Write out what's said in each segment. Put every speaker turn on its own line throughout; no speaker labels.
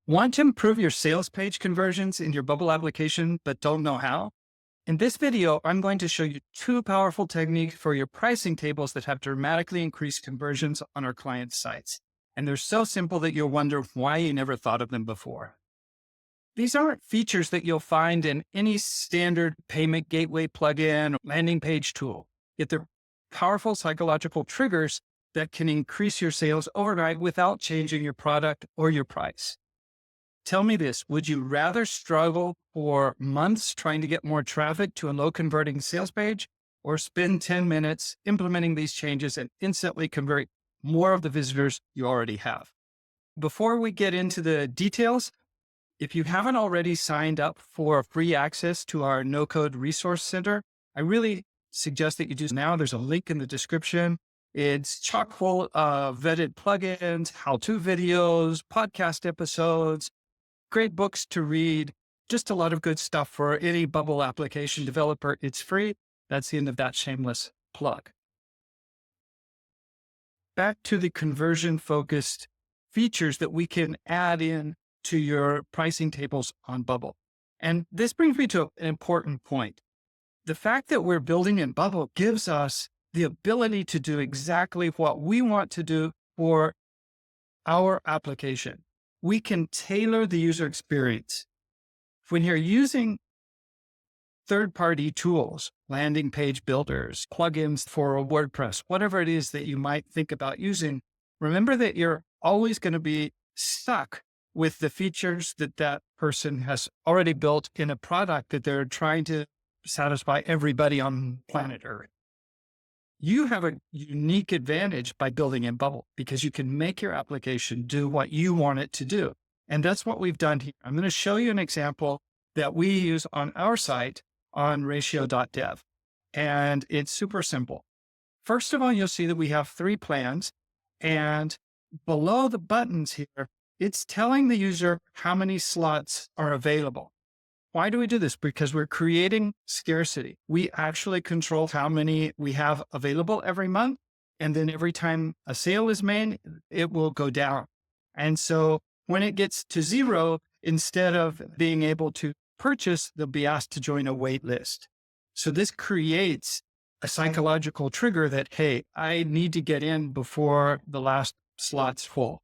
Want to improve your sales page conversions in your Bubble application, but don't know how? In this video, I'm going to show you two powerful techniques for your pricing tables that have dramatically increased conversions on our clients' sites. And they're so simple that you'll wonder why you never thought of them before. These aren't features that you'll find in any standard payment gateway plugin or landing page tool, yet they're powerful psychological triggers that can increase your sales overnight without changing your product or your price. Tell me this, would you rather struggle for months trying to get more traffic to a low converting sales page, or spend 10 minutes implementing these changes and instantly convert more of the visitors you already have? Before we get into the details, if you haven't already signed up for free access to our no-code resource center, I really suggest that you do now. There's a link in the description. It's chock full of vetted plugins, how-to videos, podcast episodes, great books to read, just a lot of good stuff for any Bubble application developer. It's free. That's the end of that shameless plug. Back to the conversion-focused features that we can add in to your pricing tables on Bubble. And this brings me to an important point. The fact that we're building in Bubble gives us the ability to do exactly what we want to do for our application. We can tailor the user experience. When you're using third-party tools, landing page builders, plugins for WordPress, whatever it is that you might think about using, remember that you're always going to be stuck with the features that that person has already built in a product that they're trying to satisfy everybody on planet Earth. You have a unique advantage by building in Bubble because you can make your application do what you want it to do. And that's what we've done here. I'm going to show you an example that we use on our site on ratio.dev. And it's super simple. First of all, you'll see that we have 3 plans, and below the buttons here, it's telling the user how many slots are available. Why do we do this? Because we're creating scarcity. We actually control how many we have available every month. And then every time a sale is made, it will go down. And so when it gets to 0, instead of being able to purchase, they'll be asked to join a wait list. So this creates a psychological trigger that, hey, I need to get in before the last slot's full.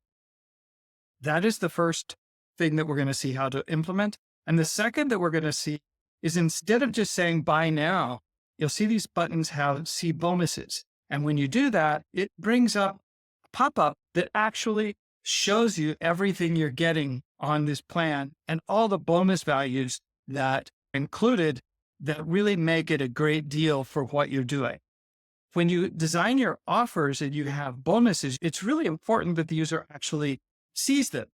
That is the first thing that we're going to see how to implement. And the second that we're going to see is, instead of just saying buy now, you'll see these buttons have see bonuses. And when you do that, it brings up a pop-up that actually shows you everything you're getting on this plan and all the bonus values that are included that really make it a great deal for what you're doing. When you design your offers and you have bonuses, it's really important that the user actually sees them.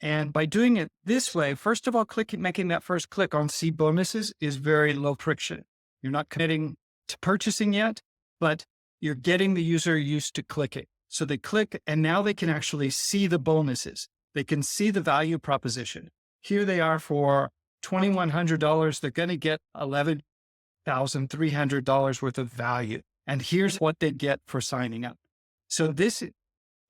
And by doing it this way, first of all, making that first click on see bonuses is very low friction. You're not committing to purchasing yet, but you're getting the user used to clicking. So they click, and now they can actually see the bonuses. They can see the value proposition. Here they are for $2,100. They're going to get $11,300 worth of value. And here's what they get for signing up. So this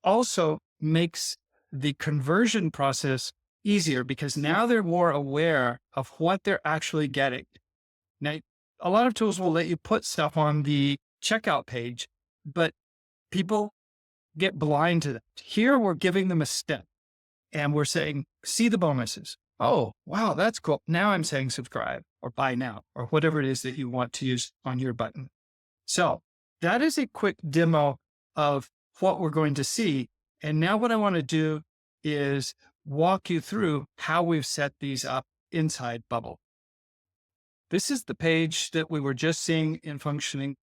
also makes the conversion process easier because now they're more aware of what they're actually getting. Now, a lot of tools will let you put stuff on the checkout page, but people get blind to that. Here, we're giving them a step and we're saying, see the bonuses. Oh, wow, that's cool. Now I'm saying subscribe or buy now or whatever it is that you want to use on your button. So that is a quick demo of what we're going to see. And now what I want to do is walk you through how we've set these up inside Bubble. This is the page that we were just seeing in functioning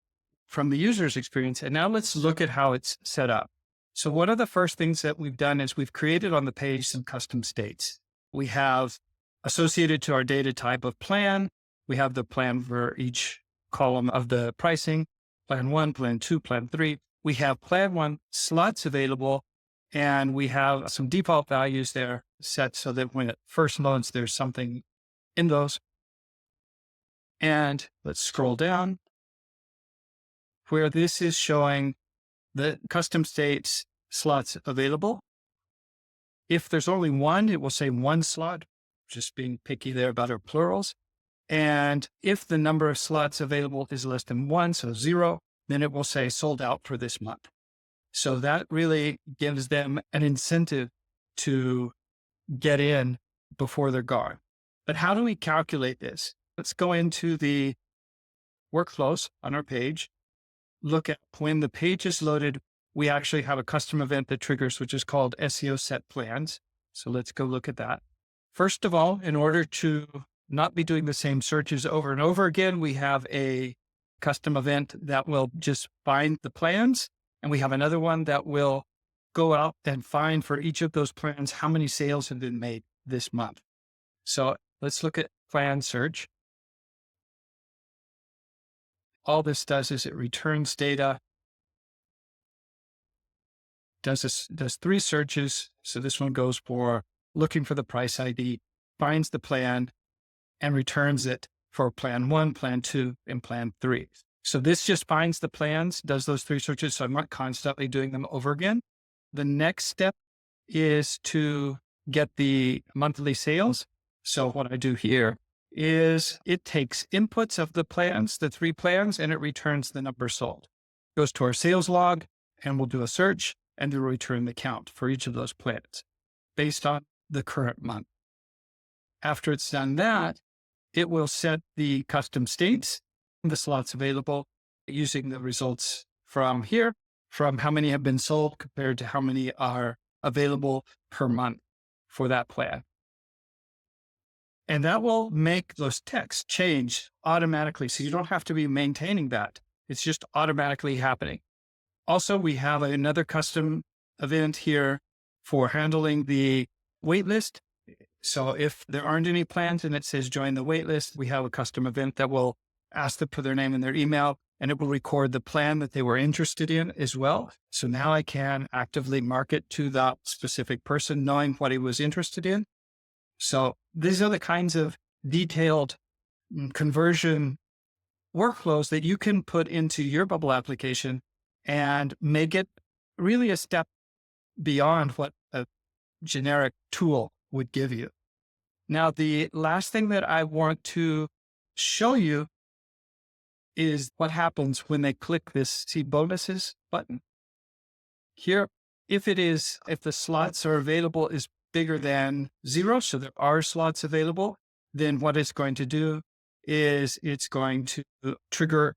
from the user's experience. And now let's look at how it's set up. So one of the first things that we've done is we've created on the page some custom states. We have associated to our data type of plan. We have the plan for each column of the pricing, plan 1, plan 2, plan 3. We have plan 1 slots available, and we have some default values there set so that when it first loads, there's something in those. And let's scroll down where this is showing the custom states slots available. If there's only one, it will say one slot, just being picky there about our plurals. And if the number of slots available is less than one, so 0, then it will say sold out for this month. So that really gives them an incentive to get in before they're gone. But how do we calculate this? Let's go into the workflows on our page. Look at when the page is loaded, we actually have a custom event that triggers, which is called SEO set plans. So let's go look at that. First of all, in order to not be doing the same searches over and over again, we have a custom event that will just find the plans. And we have another one that will go out and find for each of those plans how many sales have been made this month. So let's look at plan search. All this does is it returns data, does 3 searches. So this one goes for looking for the price ID, finds the plan, and returns it for plan 1, plan 2, and plan 3. So this just finds the plans, does those 3 searches. So I'm not constantly doing them over again. The next step is to get the monthly sales. So what I do here is it takes inputs of the plans, the 3 plans, and it returns the number sold. Goes to our sales log, and we'll do a search, and then return the count for each of those plans based on the current month. After it's done that, it will set the custom states, the slots available, using the results from here, from how many have been sold compared to how many are available per month for that plan. And that will make those texts change automatically. So you don't have to be maintaining that. It's just automatically happening. Also, we have another custom event here for handling the waitlist. So if there aren't any plans and it says join the waitlist, we have a custom event that will ask them for their name and their email, and it will record the plan that they were interested in as well. So now I can actively market to that specific person, knowing what he was interested in. So these are the kinds of detailed conversion workflows that you can put into your Bubble application and make it really a step beyond what a generic tool would give you. Now, the last thing that I want to show you is what happens when they click this see bonuses button. Here, if the slots are available is bigger than 0, so there are slots available, then what it's going to do is it's going to trigger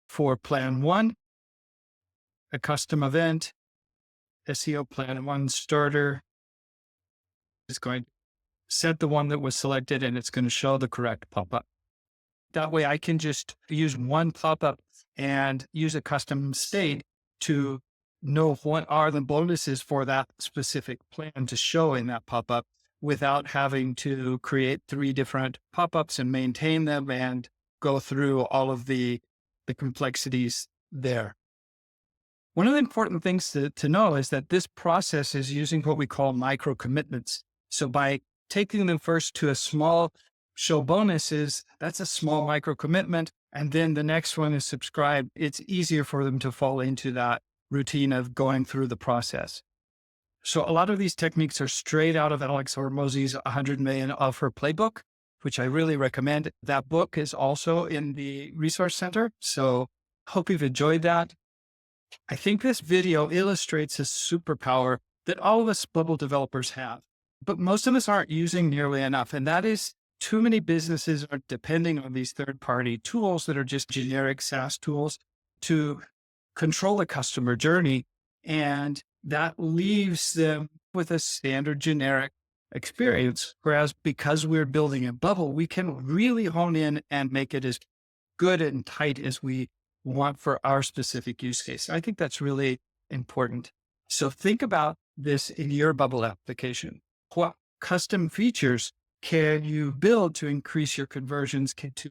for plan 1, a custom event, SEO plan 1 starter. It's going to set the one that was selected, and it's going to show the correct pop-up. That way I can just use one pop-up and use a custom state to know what are the bonuses for that specific plan to show in that pop-up without having to create 3 different pop-ups and maintain them and go through all of the complexities there. One of the important things to know is that this process is using what we call micro commitments. So by taking them first to a small show bonuses, that's a small micro commitment. And then the next one is subscribe. It's easier for them to fall into that routine of going through the process. So a lot of these techniques are straight out of Alex Hormozi's 100 Million Offer Playbook, which I really recommend. That book is also in the Resource Center. So hope you've enjoyed that. I think this video illustrates a superpower that all of us Bubble developers have, but most of us aren't using nearly enough. And that is too many businesses are depending on these third-party tools that are just generic SaaS tools to control the customer journey. And that leaves them with a standard generic experience. Whereas because we're building a Bubble, we can really hone in and make it as good and tight as we want for our specific use case. I think that's really important. So think about this in your Bubble application. What custom features can you build to increase your conversions, to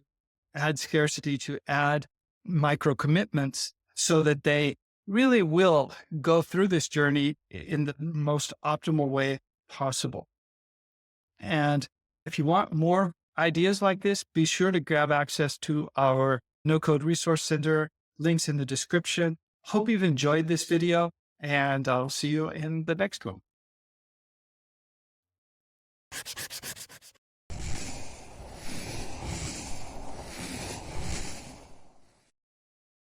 add scarcity, to add micro commitments so that they really will go through this journey in the most optimal way possible? And if you want more ideas like this, be sure to grab access to our no-code resource center, links in the description. Hope you've enjoyed this video, and I'll see you in the next one.